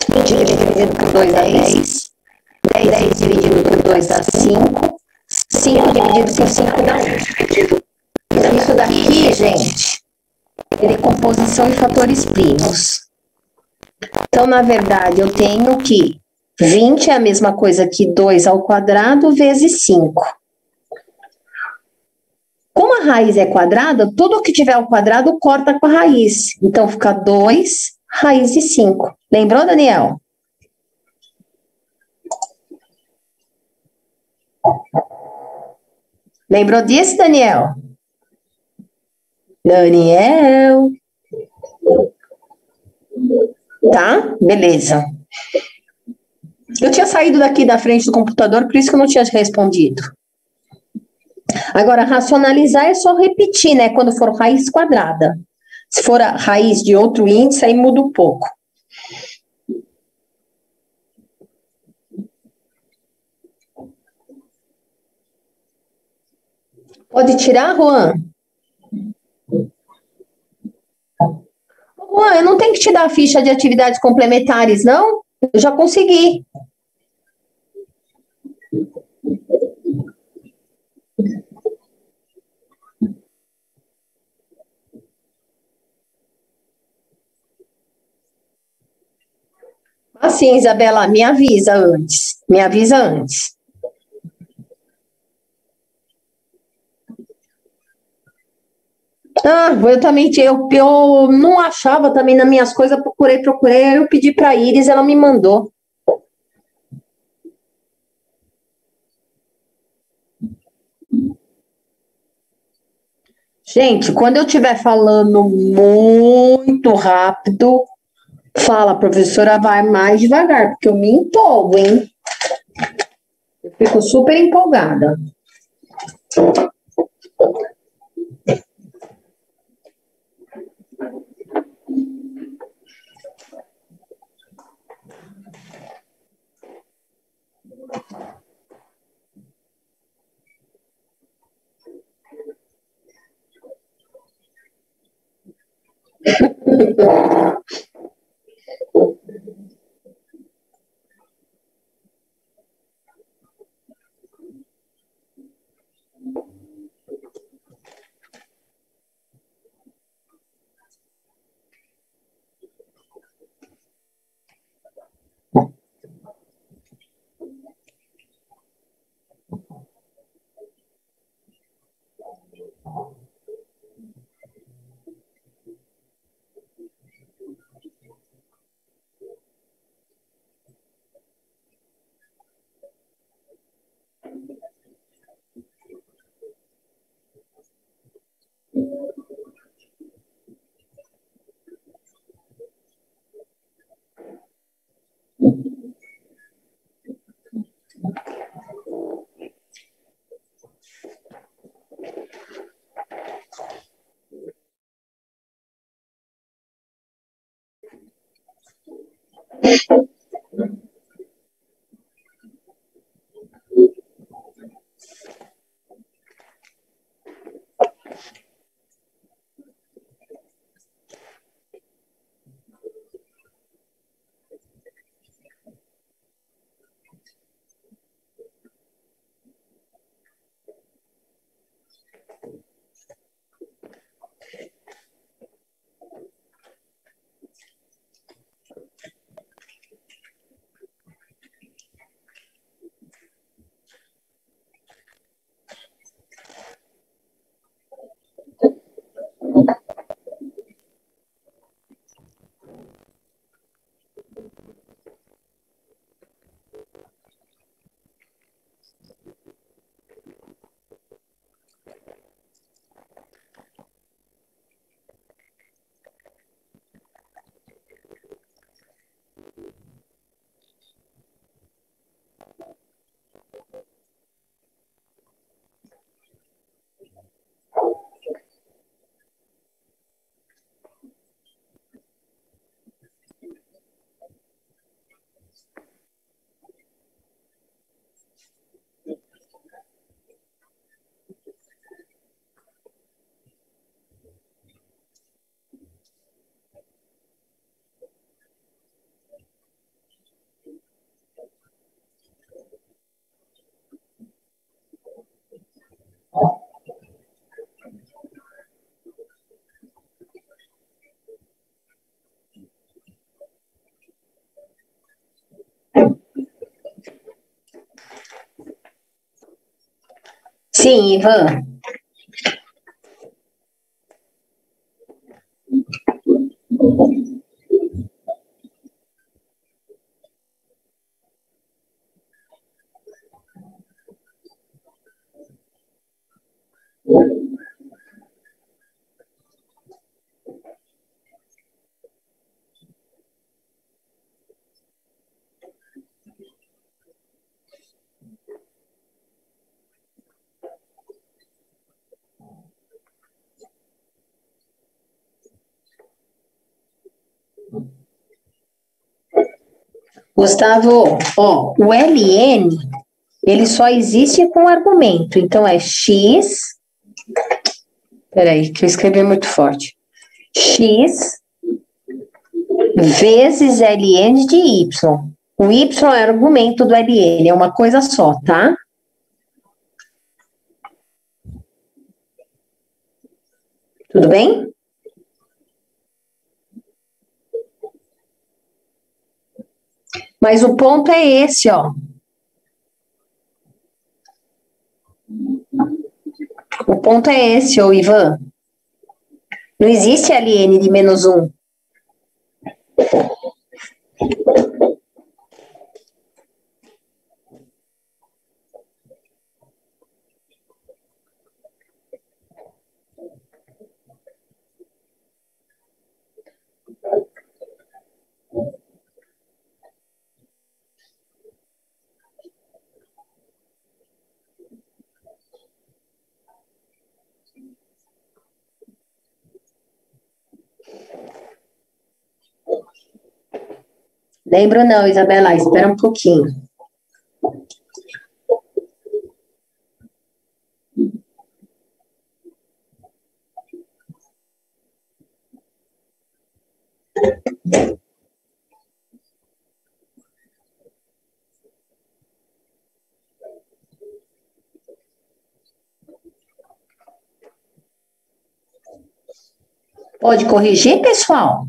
20 dividido por 2 dá 10. 10 dividido por 2 dá 5. 5 dividido por 5 dá 1. Então, isso daqui, gente, é decomposição em fatores primos. Então, na verdade, eu tenho que 20 é a mesma coisa que 2 ao quadrado vezes 5. Como a raiz é quadrada, tudo que tiver ao quadrado corta com a raiz. Então, fica 2 raiz de 5. Lembrou, Daniel? Lembrou disso, Daniel? Daniel? Tá? Beleza. Eu tinha saído daqui da frente do computador, por isso que eu não tinha respondido. Agora, racionalizar é só repetir, né? Quando for raiz quadrada. Se for a raiz de outro índice, aí muda um pouco. Pode tirar, Juan? Juan, eu não tenho que te dar a ficha de atividades complementares, não? Eu já consegui. Assim, Isabela, me avisa antes. Me avisa antes. Ah, eu também, eu não achava também nas minhas coisas, procurei, aí eu pedi para Iris, ela me mandou. Gente, quando eu estiver falando muito rápido, fala, professora, vai mais devagar, porque eu me empolgo, hein? Eu fico super empolgada. Sim, Ivan. Gustavo, ó, o LN, ele só existe com argumento. Então, é X. Peraí, que eu escrevi muito forte. X vezes LN de Y. O Y é argumento do LN, é uma coisa só, tá? Tudo bem? Mas o ponto é esse, ó. O ponto é esse, ô Ivan. Não existe ln de menos 1. Lembro não, Isabela, espera um pouquinho. Pode corrigir, pessoal?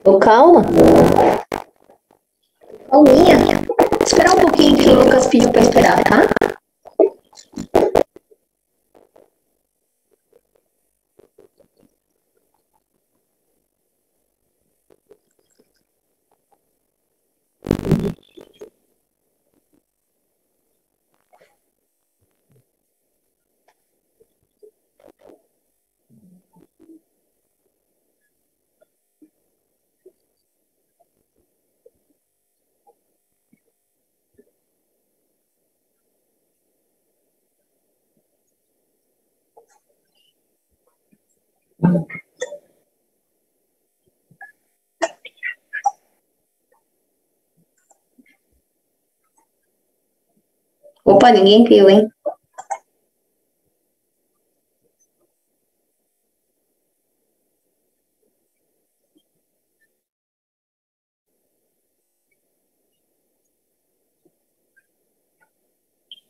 Tô calma. Calminha. Espera um pouquinho que o Lucas pediu para esperar, tá? Opa, ninguém viu, hein?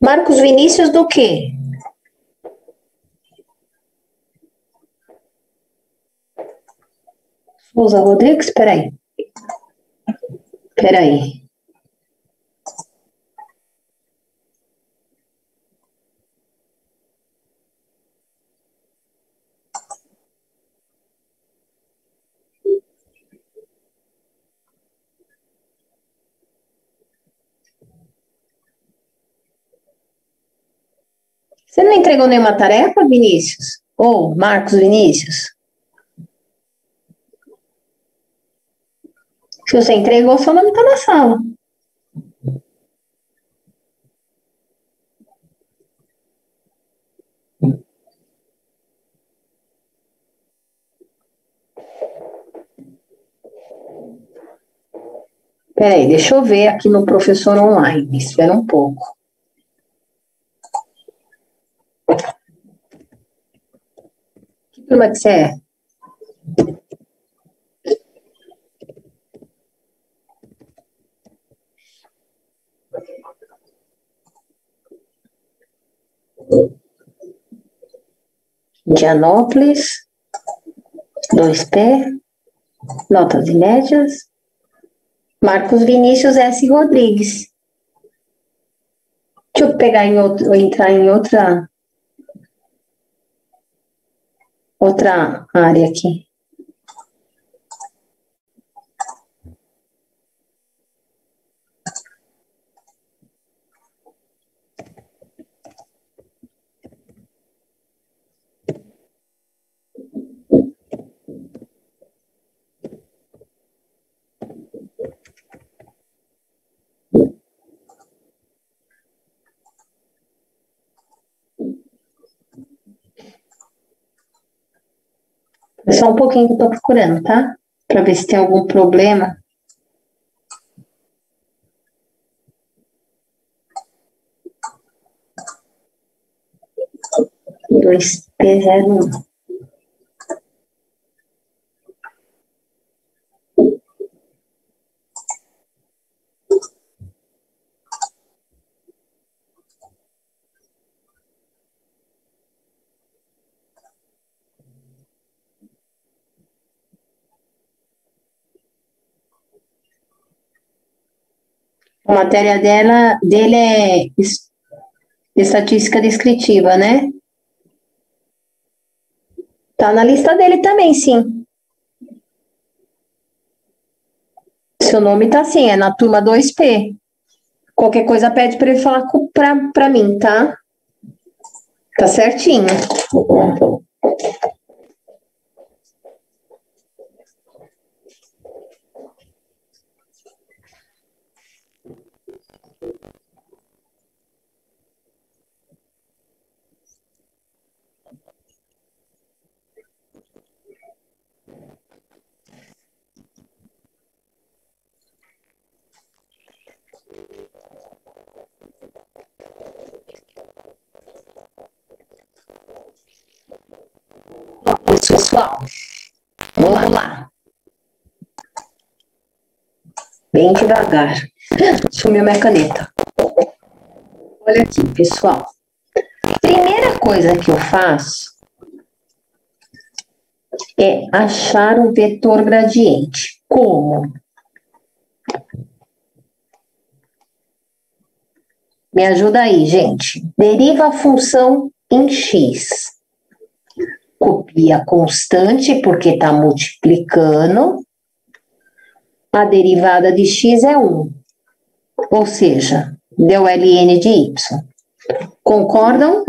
Marcos Vinícius do quê? Souza Rodrigues? Peraí. Peraí. Você não entregou nenhuma tarefa, Vinícius? Ou Marcos Vinícius? Se você entregou, seu nome tá na sala. Peraí, deixa eu ver aqui no professor online. Espera um pouco. Que turma que você é? Indianópolis, 2P, notas e médias. Marcos Vinícius S. Rodrigues. Deixa eu pegar entrar em outra área aqui. É só um pouquinho que eu tô procurando, tá? Para ver se tem algum problema. 2P01. A matéria dele é estatística descritiva, né? Tá na lista dele também, sim. Seu nome tá assim, é na turma 2P. Qualquer coisa pede para ele falar para mim, tá? Tá certinho. Pessoal, vamos lá. Bem devagar. Sumiu minha caneta. Olha aqui, pessoal. Primeira coisa que eu faço é achar o vetor gradiente. Como? Me ajuda aí, gente. Deriva a função em x. Copia a constante, porque está multiplicando. A derivada de x é 1. Ou seja, deu ln de y. Concordam?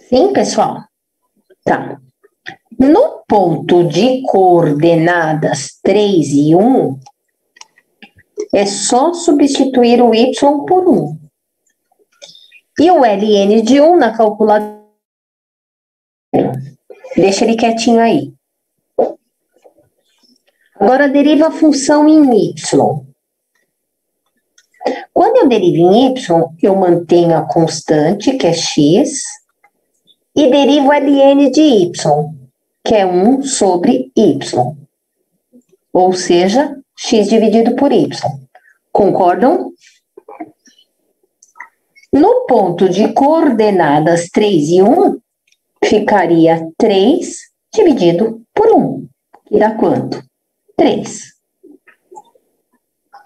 Sim, pessoal? Tá. No ponto de coordenadas 3 e 1, é só substituir o y por 1. E o ln de 1 na calculadora, deixa ele quietinho aí. Agora deriva a função em y. Quando eu derivo em y, eu mantenho a constante, que é x, e derivo ln de y, que é 1 sobre y. Ou seja, x dividido por y. Concordam? No ponto de coordenadas 3 e 1, ficaria 3 dividido por 1. Que dá quanto? 3.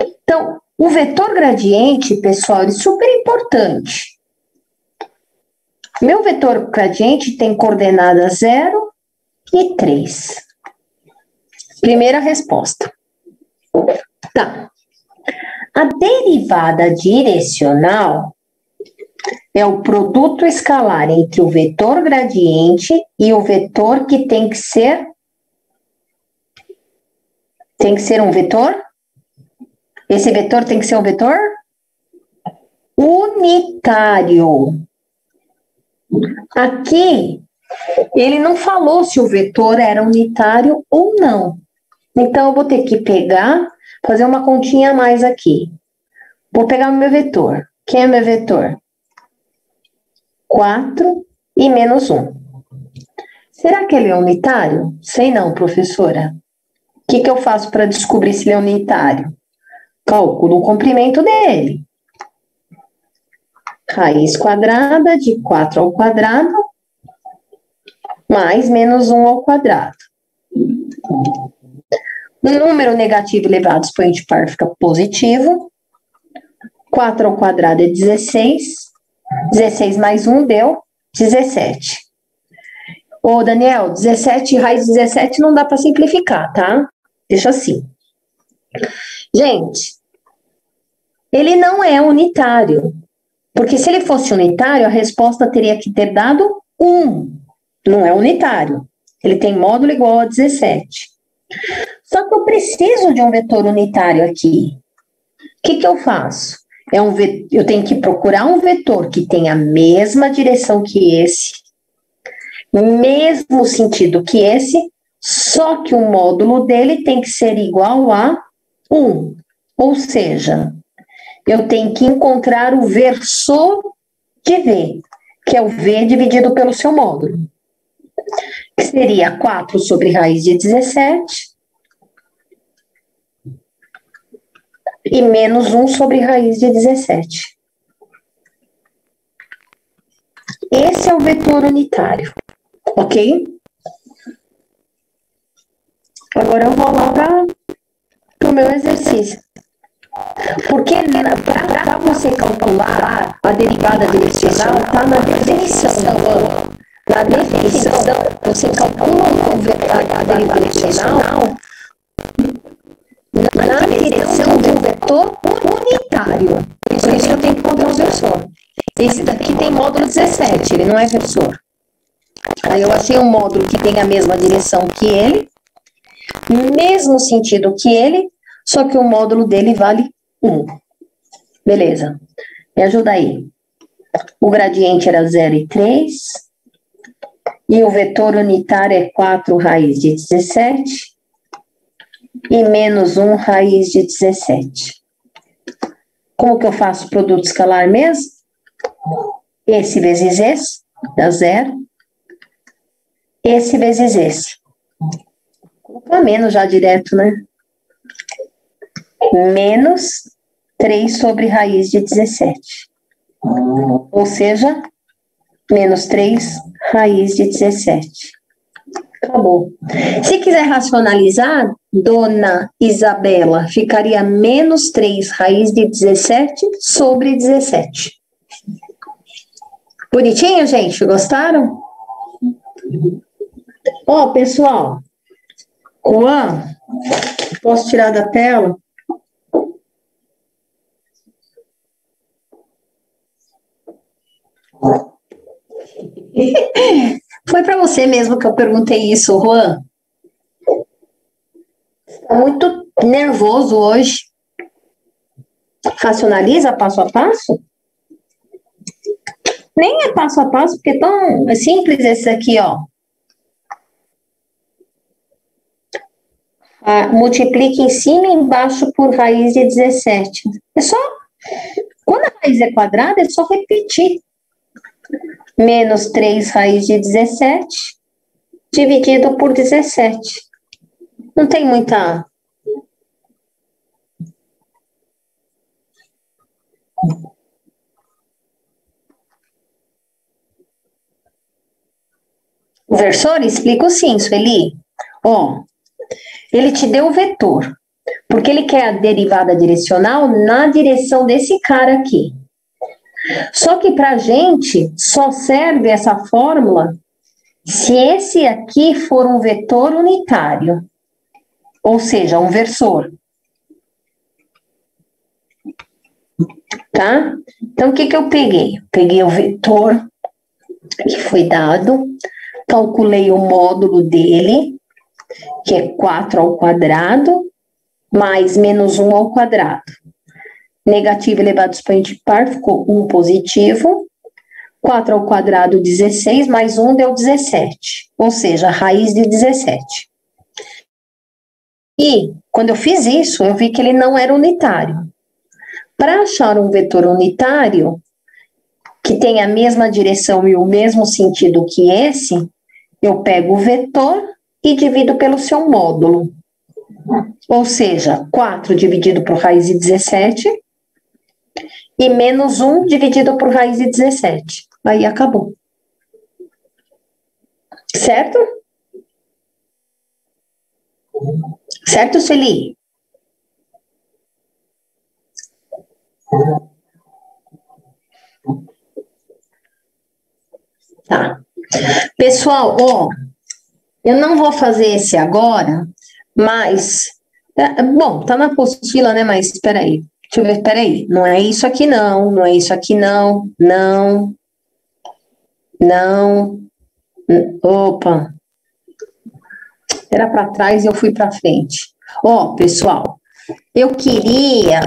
Então, o vetor gradiente, pessoal, é super importante. Meu vetor gradiente tem coordenadas 0 e 3. Primeira resposta. Tá. A derivada direcional é o produto escalar entre o vetor gradiente e o vetor que tem que ser... Tem que ser um vetor? Esse vetor tem que ser um vetor unitário. Aqui, ele não falou se o vetor era unitário ou não. Então, eu vou ter que pegar, fazer uma continha a mais aqui. Vou pegar o meu vetor. Quem é meu vetor? 4 e menos 1. Será que ele é unitário? Sei não, professora. O que eu faço para descobrir se ele é unitário? Calculo o comprimento dele. Raiz quadrada de 4 ao quadrado mais menos 1 ao quadrado. Número negativo elevado ao expoente par fica positivo. 4 ao quadrado é 16. 16 mais 1 deu 17. Ô, Daniel, 17, raiz de 17 não dá para simplificar, tá? Deixa assim. Gente, ele não é unitário. Porque se ele fosse unitário, a resposta teria que ter dado 1. Não é unitário. Ele tem módulo igual a 17. Só que eu preciso de um vetor unitário aqui. O que eu faço? Eu tenho que procurar um vetor que tenha a mesma direção que esse mesmo sentido que esse, só que o módulo dele tem que ser igual a 1. Ou seja, eu tenho que encontrar o versor de V, que é o V dividido pelo seu módulo. Que seria 4 sobre raiz de 17 e menos 1 sobre raiz de 17. Esse é o vetor unitário, ok? Agora eu vou lá para o meu exercício. Porque para você calcular a derivada direcional, está na definição. Na definição, você calcula a derivada direcional na direção de um vetor unitário. Por isso que eu tenho que encontrar o versor. Esse daqui tem módulo 17, ele não é versor. Aí eu achei um módulo que tem a mesma direção que ele, mesmo sentido que ele, só que o módulo dele vale 1. Beleza. Me ajuda aí. O gradiente era 0,3. E o vetor unitário é 4 raiz de 17. E menos 1 raiz de 17. Como que eu faço produto escalar mesmo? Esse vezes esse, dá 0. Esse vezes esse. Vou colocar menos já direto, né? Menos 3 sobre raiz de 17. Ou seja, menos 3 raiz de 17. Acabou. Se quiser racionalizar, dona Isabela, ficaria menos 3 raiz de 17 sobre 17. Bonitinho, gente? Gostaram? Ó, pessoal. Juan, posso tirar da tela? Foi para você mesmo que eu perguntei isso, Juan. Está muito nervoso hoje. Racionaliza passo a passo? Nem é passo a passo, porque é simples esse aqui, ó. Multiplique em cima e embaixo por raiz de 17. É só... Quando a raiz é quadrada, é só repetir. Menos 3 raiz de 17 dividido por 17. Não tem muita... O versor? Explico sim, Sueli. Ó, ele te deu o vetor, porque ele quer a derivada direcional na direção desse cara aqui. Só que para a gente só serve essa fórmula se esse aqui for um vetor unitário, ou seja, um versor. Tá? Então, o que eu peguei? Peguei o vetor que foi dado, calculei o módulo dele, que é 4 ao quadrado, mais menos 1 ao quadrado. Negativo elevado ao expoente par ficou 1 positivo. 4 ao quadrado, 16, mais 1 deu 17. Ou seja, a raiz de 17. E, quando eu fiz isso, eu vi que ele não era unitário. Para achar um vetor unitário, que tem a mesma direção e o mesmo sentido que esse, eu pego o vetor e divido pelo seu módulo. Ou seja, 4 dividido por raiz de 17 e menos 1 dividido por raiz de 17. Aí acabou. Certo? Certo, Sueli? Tá. Pessoal, ó, eu não vou fazer esse agora, mas... Bom, tá na apostila, né? Mas espera aí. Deixa eu ver, espera aí. Não é isso aqui, não. Não é isso aqui, não. Não. Não. Opa. Era para trás e eu fui para frente. Ó, pessoal, eu queria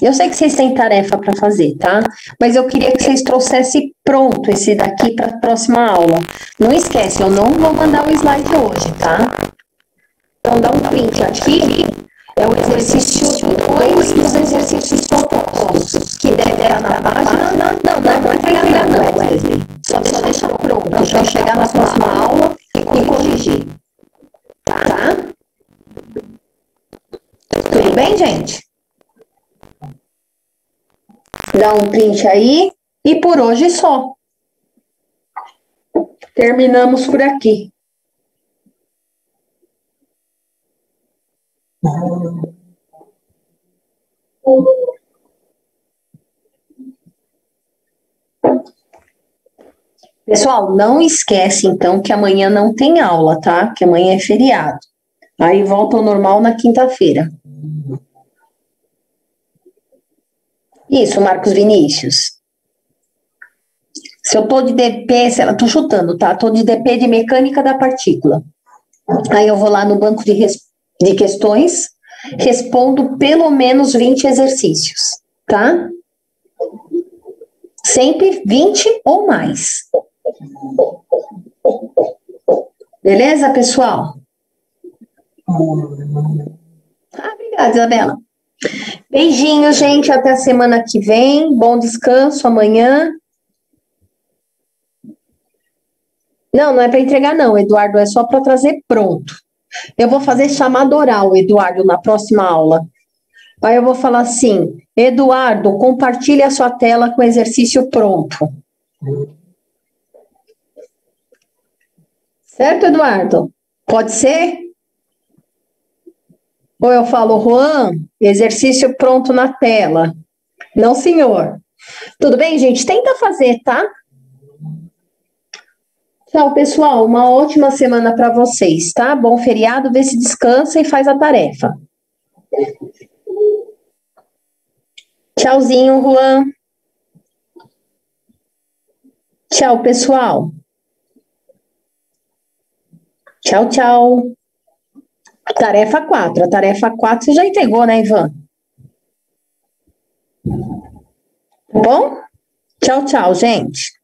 Eu sei que vocês têm tarefa para fazer, tá? Mas eu queria que vocês trouxessem pronto esse daqui para a próxima aula. Não esquece, eu não vou mandar o slide hoje, tá? Então dá um print aqui. É o exercício 2 dos exercícios propostos, que deve estar na página. Não é para entregar não, Wesley. Só deixa pronto, para chegar na próxima aula e corrigir. Tá? Tudo bem, gente? Dá um print aí. E por hoje só. Terminamos por aqui. Pessoal, não esquece, então, que amanhã não tem aula, tá? Que amanhã é feriado. Aí volta ao normal na quinta-feira. Isso, Marcos Vinícius. Se eu tô de DP, tô chutando, tá? Tô de DP de mecânica da partícula. Aí eu vou lá no banco de questões, respondo pelo menos 20 exercícios, tá? Sempre 20 ou mais. Beleza, pessoal? Obrigada, Isabela. Beijinho, gente. Até a semana que vem. Bom descanso amanhã. Não é para entregar, não, Eduardo. É só para trazer pronto. Eu vou fazer chamada oral, Eduardo, na próxima aula. Aí eu vou falar assim: Eduardo, compartilhe a sua tela com o exercício pronto. Certo, Eduardo? Pode ser? Ou eu falo, Juan, exercício pronto na tela. Não, senhor. Tudo bem, gente? Tenta fazer, tá? Tchau, pessoal. Uma ótima semana para vocês, tá? Bom feriado, vê se descansa e faz a tarefa. Tchauzinho, Juan. Tchau, pessoal. Tchau, tchau. Tarefa 4. A tarefa 4 você já entregou, né, Ivan? Tá bom? Tchau, tchau, gente.